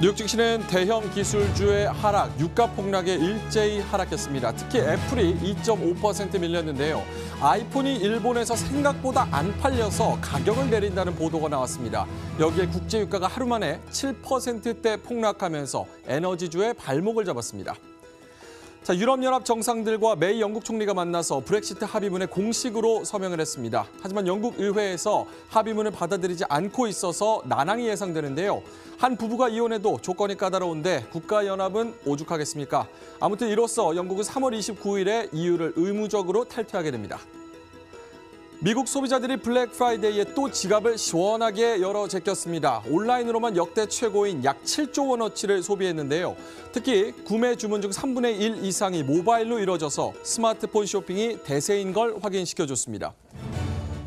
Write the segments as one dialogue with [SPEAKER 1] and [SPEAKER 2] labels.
[SPEAKER 1] 뉴욕 증시는 대형 기술주의 하락, 유가 폭락에 일제히 하락했습니다. 특히 애플이 2.5% 밀렸는데요. 아이폰이 일본에서 생각보다 안 팔려서 가격을 내린다는 보도가 나왔습니다. 여기에 국제 유가가 하루 만에 7%대 폭락하면서 에너지주의 발목을 잡았습니다. 자, 유럽연합 정상들과 메이 영국 총리가 만나서 브렉시트 합의문에 공식으로 서명을 했습니다. 하지만 영국 의회에서 합의문을 받아들이지 않고 있어서 난항이 예상되는데요. 한 부부가 이혼해도 조건이 까다로운데 국가연합은 오죽하겠습니까? 아무튼 이로써 영국은 3월 29일에 EU를 의무적으로 탈퇴하게 됩니다. 미국 소비자들이 블랙 프라이데이에 또 지갑을 시원하게 열어 제꼈습니다. 온라인으로만 역대 최고인 약 7조 원어치를 소비했는데요. 특히 구매 주문 중 3분의 1 이상이 모바일로 이뤄져서 스마트폰 쇼핑이 대세인 걸 확인시켜줬습니다.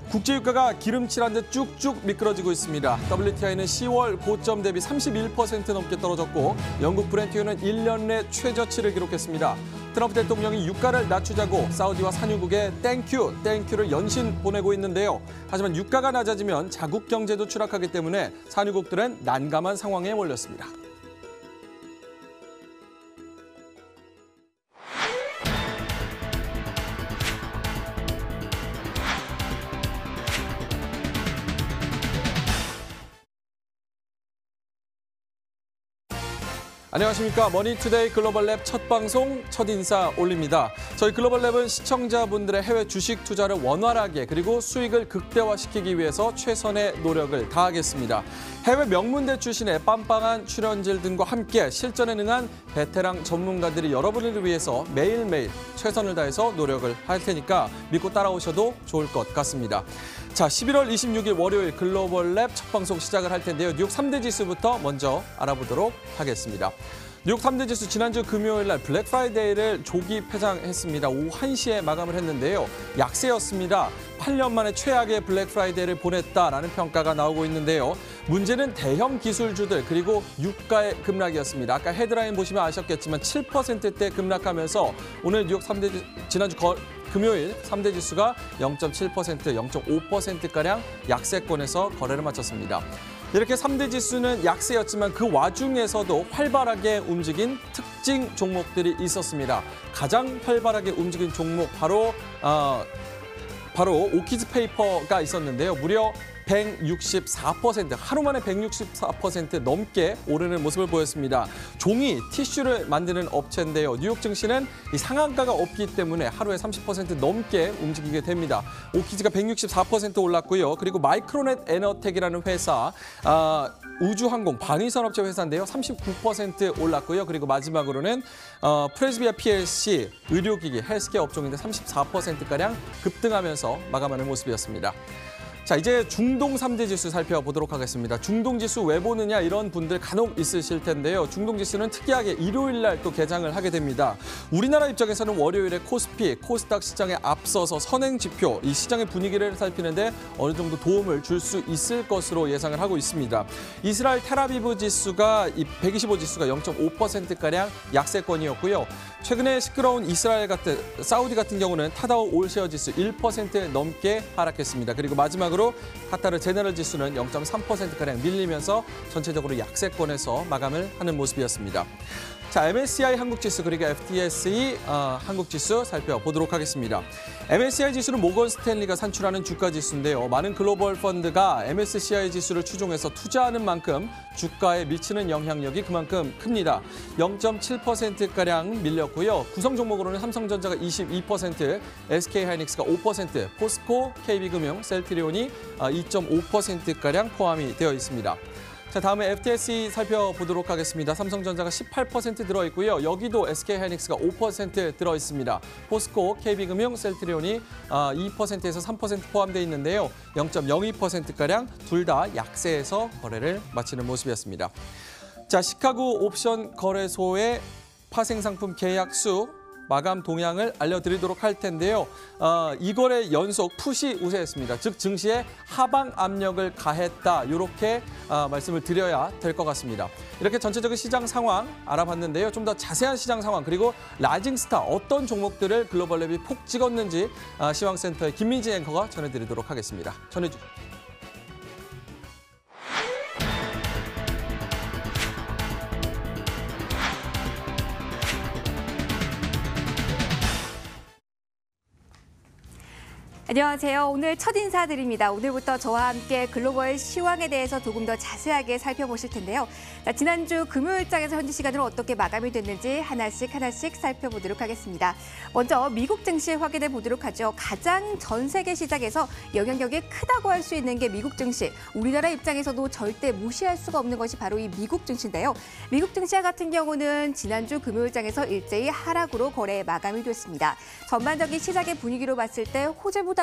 [SPEAKER 1] 국제유가가 기름칠한 듯 쭉쭉 미끄러지고 있습니다. WTI는 10월 고점 대비 31% 넘게 떨어졌고 영국 브렌트유는 1년 내 최저치를 기록했습니다. 트럼프 대통령이 유가를 낮추자고 사우디와 산유국에 땡큐를 연신 보내고 있는데요. 하지만 유가가 낮아지면 자국 경제도 추락하기 때문에 산유국들은 난감한 상황에 몰렸습니다. 안녕하십니까. 머니투데이 글로벌랩 첫 방송, 첫 인사 올립니다. 저희 글로벌랩은 시청자분들의 해외 주식 투자를 원활하게 그리고 수익을 극대화시키기 위해서 최선의 노력을 다하겠습니다. 해외 명문대 출신의 빰빵한 출연진 등과 함께 실전에 능한 베테랑 전문가들이 여러분을 위해서 매일매일 최선을 다해서 노력을 할 테니까 믿고 따라오셔도 좋을 것 같습니다. 자, 11월 26일 월요일 글로벌랩 첫 방송 시작을 할 텐데요. 뉴욕 3대 지수부터 먼저 알아보도록 하겠습니다. 뉴욕 3대 지수 지난주 금요일 날 블랙 프라이데이를 조기 폐장했습니다. 오후 1시에 마감을 했는데요. 약세였습니다. 8년 만에 최악의 블랙 프라이데이를 보냈다라는 평가가 나오고 있는데요. 문제는 대형 기술주들 그리고 유가의 급락이었습니다. 아까 헤드라인 보시면 아셨겠지만 7%대 급락하면서 오늘 뉴욕 3대 지난주 금요일 3대 지수가 0.7%, 0.5%가량 약세권에서 거래를 마쳤습니다. 이렇게 3대 지수는 약세였지만 그 와중에서도 활발하게 움직인 특징 종목들이 있었습니다. 가장 활발하게 움직인 종목 바로 오키즈 페이퍼가 있었는데요. 무려 164%, 하루 만에 164% 넘게 오르는 모습을 보였습니다. 종이, 티슈를 만드는 업체인데요. 뉴욕 증시는 이 상한가가 없기 때문에 하루에 30% 넘게 움직이게 됩니다. 오키즈가 164% 올랐고요. 그리고 마이크로넷 에너텍이라는 회사, 우주항공, 방위산업체 회사인데요. 39% 올랐고요. 그리고 마지막으로는 프레스비아 PLC, 의료기기, 헬스케어 업종인데 34%가량 급등하면서 마감하는 모습이었습니다. 자, 이제 중동 3대 지수 살펴보도록 하겠습니다. 중동 지수 왜 보느냐 이런 분들 간혹 있으실 텐데요. 중동 지수는 특이하게 일요일 날 또 개장을 하게 됩니다. 우리나라 입장에서는 월요일에 코스피, 코스닥 시장에 앞서서 선행 지표, 이 시장의 분위기를 살피는데 어느 정도 도움을 줄 수 있을 것으로 예상을 하고 있습니다. 이스라엘 텔아비브 지수가 125 지수가 0.5%가량 약세권이었고요. 최근에 시끄러운 사우디 같은 경우는 타다오 올셰어 지수 1% 넘게 하락했습니다. 그리고 마지막으로 카타르 제너럴 지수는 0.3%가량 밀리면서 전체적으로 약세권에서 마감을 하는 모습이었습니다. 자, MSCI 한국지수 그리고 FTSE 한국지수 살펴보도록 하겠습니다. MSCI 지수는 모건 스탠리가 산출하는 주가지수인데요. 많은 글로벌 펀드가 MSCI 지수를 추종해서 투자하는 만큼 주가에 미치는 영향력이 그만큼 큽니다. 0.7%가량 밀렸고요. 구성 종목으로는 삼성전자가 22%, SK하이닉스가 5%, 포스코, KB금융, 셀트리온이 2.5%가량 포함이 되어 있습니다. 자, 다음에 FTSE 살펴보도록 하겠습니다. 삼성전자가 18% 들어있고요. 여기도 SK하이닉스가 5% 들어있습니다. 포스코, KB금융, 셀트리온이 2%에서 3% 포함되어 있는데요. 0.02%가량 둘 다 약세에서 거래를 마치는 모습이었습니다. 자, 시카고 옵션 거래소의 파생상품 계약수 마감 동향을 알려드리도록 할 텐데요. 이 거래 연속 풋이 우세했습니다. 즉 증시에 하방 압력을 가했다. 이렇게 말씀을 드려야 될 것 같습니다. 이렇게 전체적인 시장 상황 알아봤는데요. 좀 더 자세한 시장 상황 그리고 라이징 스타 어떤 종목들을 글로벌랩이 폭 찍었는지 시황센터의 김민지 앵커가 전해드리도록 하겠습니다. 전해주세요.
[SPEAKER 2] 안녕하세요. 오늘 첫 인사드립니다. 오늘부터 저와 함께 글로벌 시황에 대해서 조금 더 자세하게 살펴보실 텐데요. 지난주 금요일장에서 현지 시간으로 어떻게 마감이 됐는지 하나씩 살펴보도록 하겠습니다. 먼저 미국 증시 확인해 보도록 하죠. 가장 전 세계 시장에서 영향력이 크다고 할 수 있는 게 미국 증시. 우리나라 입장에서도 절대 무시할 수가 없는 것이 바로 이 미국 증시인데요. 미국 증시 같은 경우는 지난주 금요일장에서 일제히 하락으로 거래 마감이 됐습니다. 전반적인 시장의 분위기로 봤을 때 호재보다는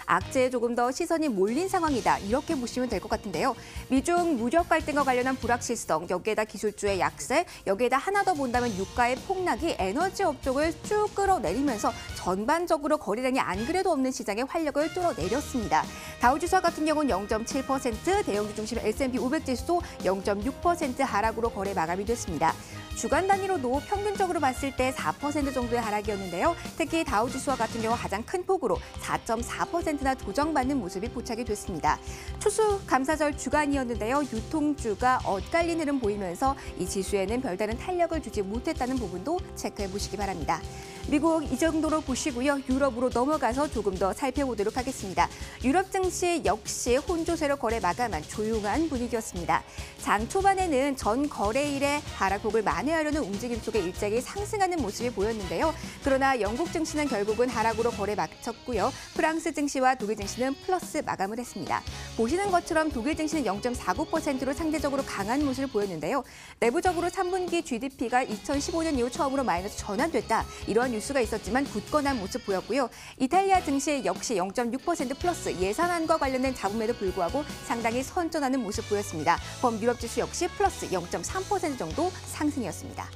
[SPEAKER 2] 악재에 조금 더 시선이 몰린 상황이다. 이렇게 보시면 될 것 같은데요. 미중 무역 갈등과 관련한 불확실성, 여기에다 기술주의 약세, 여기에다 하나 더 본다면 유가의 폭락이 에너지 업종을 쭉 끌어내리면서 전반적으로 거래량이 안 그래도 없는 시장에 활력을 뚫어내렸습니다. 다우지수 같은 경우는 0.7%, 대형주 중심 S&P 500 지수도 0.6% 하락으로 거래 마감이 됐습니다. 주간 단위로도 평균적으로 봤을 때 4% 정도의 하락이었는데요. 특히 다우지수와 같은 경우 가장 큰 폭으로 4.4%나 조정받는 모습이 포착이 됐습니다. 추수감사절 주간이었는데요. 유통주가 엇갈린 흐름 보이면서 이 지수에는 별다른 탄력을 주지 못했다는 부분도 체크해 보시기 바랍니다. 미국 이 정도로 보시고요. 유럽으로 넘어가서 조금 더 살펴보도록 하겠습니다. 유럽 증시 역시 혼조세로 거래 마감한 조용한 분위기였습니다. 장 초반에는 전 거래일에 하락폭을 만회하려는 움직임 속에 일제히 상승하는 모습이 보였는데요. 그러나 영국 증시는 결국은 하락으로 거래 마쳤고요. 프랑스 증시와 독일 증시는 플러스 마감을 했습니다. 보시는 것처럼 독일 증시는 0.49%로 상대적으로 강한 모습을 보였는데요. 내부적으로 3분기 GDP가 2015년 이후 처음으로 마이너스 전환됐다. 이런 뉴스가 있었지만 굳건한 모습 보였고요. 이탈리아 증시 역시 0.6% 플러스 예산안과 관련된 잡음에도 불구하고 상당히 선전하는 모습 보였습니다. 범유럽 지수 역시 플러스 0.3% 정도 상승이었습니다.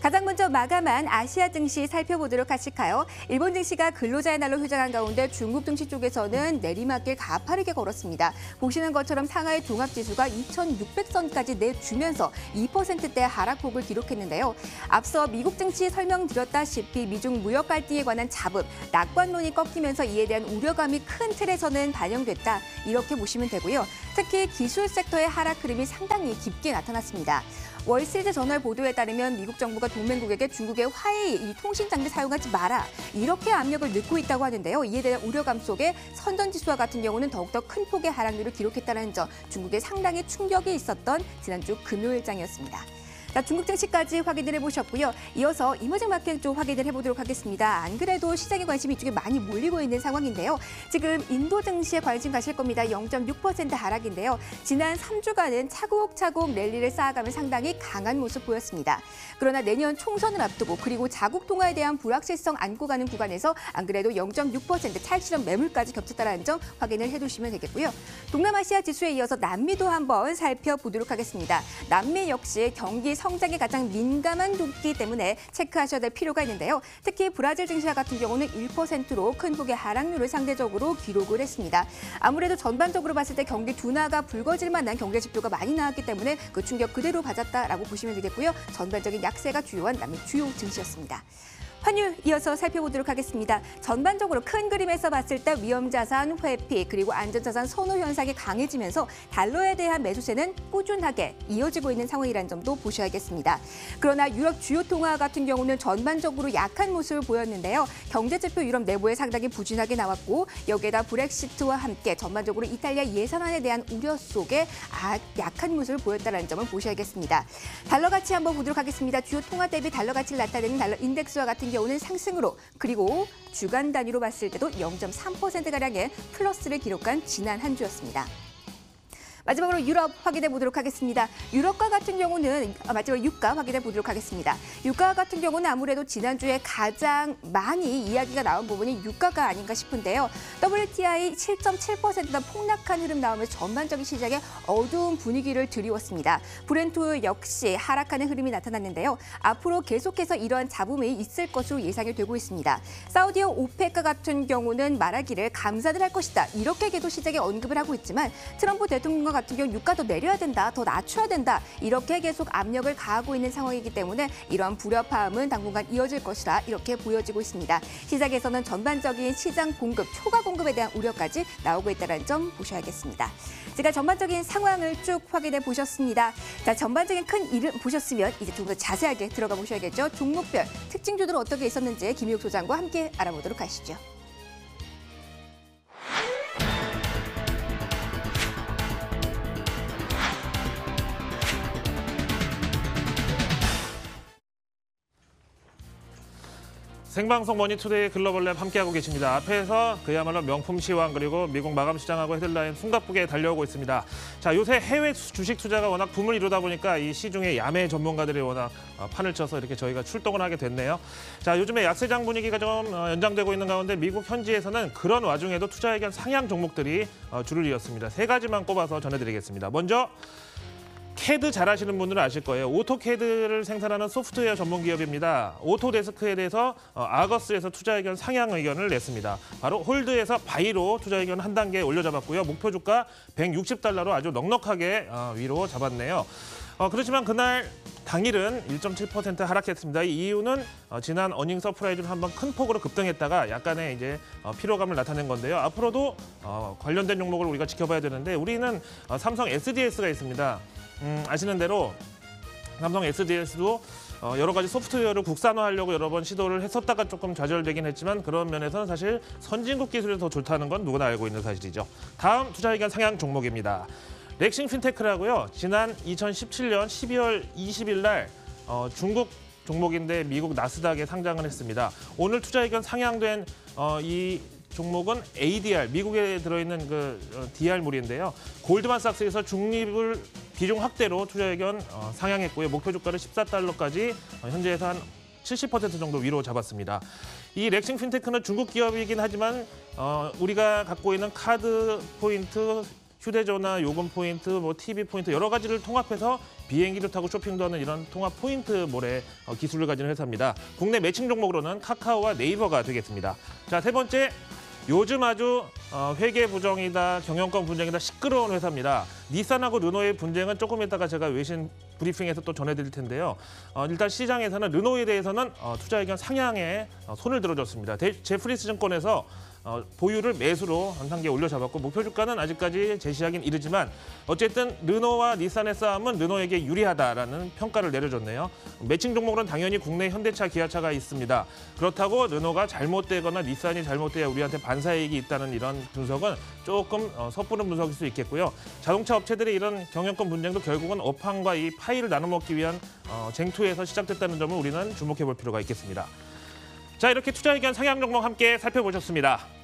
[SPEAKER 2] 가장 먼저 마감한 아시아 증시 살펴보도록 하실까요? 일본 증시가 근로자의 날로 휴장한 가운데 중국 증시 쪽에서는 내리막길 가파르게 걸었습니다. 보시는 것처럼 상하이 종합지수가 2,600선까지 내주면서 2%대 하락폭을 기록했는데요. 앞서 미국 증시 설명드렸다시피 미중 무역 갈등에 관한 잡음, 낙관론이 꺾이면서 이에 대한 우려감이 큰 틀에서는 반영됐다. 이렇게 보시면 되고요. 특히 기술 섹터의 하락 흐름이 상당히 깊게 나타났습니다. 월스트리트 저널 보도에 따르면 미국 정부가 동맹국에게 중국의 화웨이 이 통신 장비 사용하지 마라 이렇게 압력을 넣고 있다고 하는데요. 이에 대한 우려감 속에 선전지수와 같은 경우는 더욱더 큰 폭의 하락률을 기록했다는 점, 중국에 상당히 충격이 있었던 지난주 금요일장이었습니다. 중국 증시까지 확인을 해보셨고요. 이어서 이머징 마켓 쪽 확인을 해보도록 하겠습니다. 안 그래도 시장의 관심이 이쪽에 많이 몰리고 있는 상황인데요. 지금 인도 증시에 관심 가실 겁니다. 0.6% 하락인데요. 지난 3주간은 차곡차곡 랠리를 쌓아가며 상당히 강한 모습 보였습니다. 그러나 내년 총선을 앞두고 그리고 자국 통화에 대한 불확실성 안고 가는 구간에서 안 그래도 0.6% 탈실현 매물까지 겹쳤다는 점 확인을 해두시면 되겠고요. 동남아시아 지수에 이어서 남미도 한번 살펴보도록 하겠습니다. 남미 역시 경기 성장에 가장 민감한 동기 때문에 체크하셔야 될 필요가 있는데요. 특히 브라질 증시와 같은 경우는 1%로 큰 폭의 하락률을 상대적으로 기록을 했습니다. 아무래도 전반적으로 봤을 때 경기 둔화가 불거질 만한 경제 지표가 많이 나왔기 때문에 그 충격 그대로 받았다라고 보시면 되겠고요. 전반적인 약세가 주요한 남미 주요 증시였습니다. 환율 이어서 살펴보도록 하겠습니다. 전반적으로 큰 그림에서 봤을 때 위험자산 회피 그리고 안전자산 선호 현상이 강해지면서 달러에 대한 매수세는 꾸준하게 이어지고 있는 상황이라는 점도 보셔야겠습니다. 그러나 유럽 주요 통화 같은 경우는 전반적으로 약한 모습을 보였는데요. 경제지표 유럽 내부에 상당히 부진하게 나왔고 여기에다 브렉시트와 함께 전반적으로 이탈리아 예산안에 대한 우려 속에 약한 모습을 보였다는 점을 보셔야겠습니다. 달러 가치 한번 보도록 하겠습니다. 주요 통화 대비 달러 가치를 나타내는 달러 인덱스와 같은 경우는 상승으로 그리고 주간 단위로 봤을 때도 0.3%가량의 플러스를 기록한 지난 한 주였습니다. 마지막으로 유럽 확인해 보도록 하겠습니다. 유럽과 같은 경우는 마지막으로 유가 확인해 보도록 하겠습니다. 유가 같은 경우는 아무래도 지난주에 가장 많이 이야기가 나온 부분이 유가가 아닌가 싶은데요. WTI 7.7%나 폭락한 흐름 나오면서 전반적인 시장에 어두운 분위기를 드리웠습니다. 브렌트 역시 하락하는 흐름이 나타났는데요. 앞으로 계속해서 이러한 잡음이 있을 것으로 예상이 되고 있습니다. 사우디와 오페크 같은 경우는 말하기를 감산을 할 것이다. 이렇게 계속 시장에 언급을 하고 있지만 트럼프 대통령과 같은 경우 유가 더 내려야 된다, 더 낮춰야 된다 이렇게 계속 압력을 가하고 있는 상황이기 때문에 이러한 불협화음은 당분간 이어질 것이라 이렇게 보여지고 있습니다. 시장에서는 전반적인 시장 공급, 초과 공급에 대한 우려까지 나오고 있다는 점 보셔야겠습니다. 제가 전반적인 상황을 쭉 확인해 보셨습니다. 자, 전반적인 큰 이름 보셨으면 이제 좀 더 자세하게 들어가 보셔야겠죠. 종목별 특징주들은 어떻게 있었는지 김희욱 소장과 함께 알아보도록 하시죠.
[SPEAKER 3] 생방송 머니투데이 글로벌랩 함께하고 계십니다. 앞에서 그야말로 명품 시황 그리고 미국 마감 시장하고 헤드라인 숨가쁘게 달려오고 있습니다. 자, 요새 해외 주식 투자가 워낙 붐을 이루다 보니까 이 시중에 야매 전문가들이 워낙 판을 쳐서 이렇게 저희가 출동을 하게 됐네요. 자, 요즘에 약세장 분위기가 좀 연장되고 있는 가운데 미국 현지에서는 그런 와중에도 투자 의견 상향 종목들이 줄을 이었습니다. 세 가지만 꼽아서 전해드리겠습니다. 먼저 캐드 잘 아시는 분들은 아실 거예요. 오토캐드를 생산하는 소프트웨어 전문 기업입니다. 오토데스크에 대해서 아거스에서 투자 의견 상향 의견을 냈습니다. 바로 홀드에서 바이로 투자 의견 한 단계 올려잡았고요. 목표 주가 $160로 아주 넉넉하게 위로 잡았네요. 그렇지만 그날 당일은 1.7% 하락했습니다. 이 이유는 지난 어닝 서프라이즈로 한번 큰 폭으로 급등했다가 약간의 이제 피로감을 나타낸 건데요. 앞으로도 관련된 종목을 우리가 지켜봐야 되는데 우리는 삼성 SDS가 있습니다. 아시는 대로 삼성 SDS도 여러 가지 소프트웨어를 국산화하려고 여러 번 시도를 했었다가 조금 좌절되긴 했지만 그런 면에서는 사실 선진국 기술이 더 좋다는 건 누구나 알고 있는 사실이죠. 다음 투자 의견 상향 종목입니다. 렉싱 핀테크라고요. 지난 2017년 12월 20일 날 중국 종목인데 미국 나스닥에 상장을 했습니다. 오늘 투자 의견 상향된 이 종목은 ADR, 미국에 들어있는 그 DR물인데요. 골드만삭스에서 중립을 비중 확대로 투자 의견 상향했고요. 목표 주가를 $14까지 현재에서 한 70% 정도 위로 잡았습니다. 이 렉싱 핀테크는 중국 기업이긴 하지만 우리가 갖고 있는 카드 포인트, 휴대전화 요금 포인트, TV 포인트 여러 가지를 통합해서 비행기를 타고 쇼핑도 하는 이런 통합 포인트몰의 기술을 가진 회사입니다. 국내 매칭 종목으로는 카카오와 네이버가 되겠습니다. 자, 세 번째. 요즘 아주 회계 부정이다, 경영권 분쟁이다 시끄러운 회사입니다. 닛산하고 르노의 분쟁은 조금 이따가 제가 외신 브리핑에서 또 전해드릴 텐데요. 일단 시장에서는 르노에 대해서는 투자 의견 상향에 손을 들어줬습니다. 제프리스 증권에서 보유를 매수로 한 단계 올려잡았고 목표 주가는 아직까지 제시하긴 이르지만 어쨌든 르노와 닛산의 싸움은 르노에게 유리하다라는 평가를 내려줬네요. 매칭 종목으로는 당연히 국내 현대차, 기아차가 있습니다. 그렇다고 르노가 잘못되거나 닛산이 잘못돼야 우리한테 반사이익이 있다는 이런 분석은 조금 섣부른 분석일 수 있겠고요. 자동차 업체들의 이런 경영권 분쟁도 결국은 업황과 이 파이를 나눠먹기 위한 쟁투에서 시작됐다는 점을 우리는 주목해 볼 필요가 있겠습니다. 자, 이렇게 투자 의견 상향 종목 함께 살펴보셨습니다.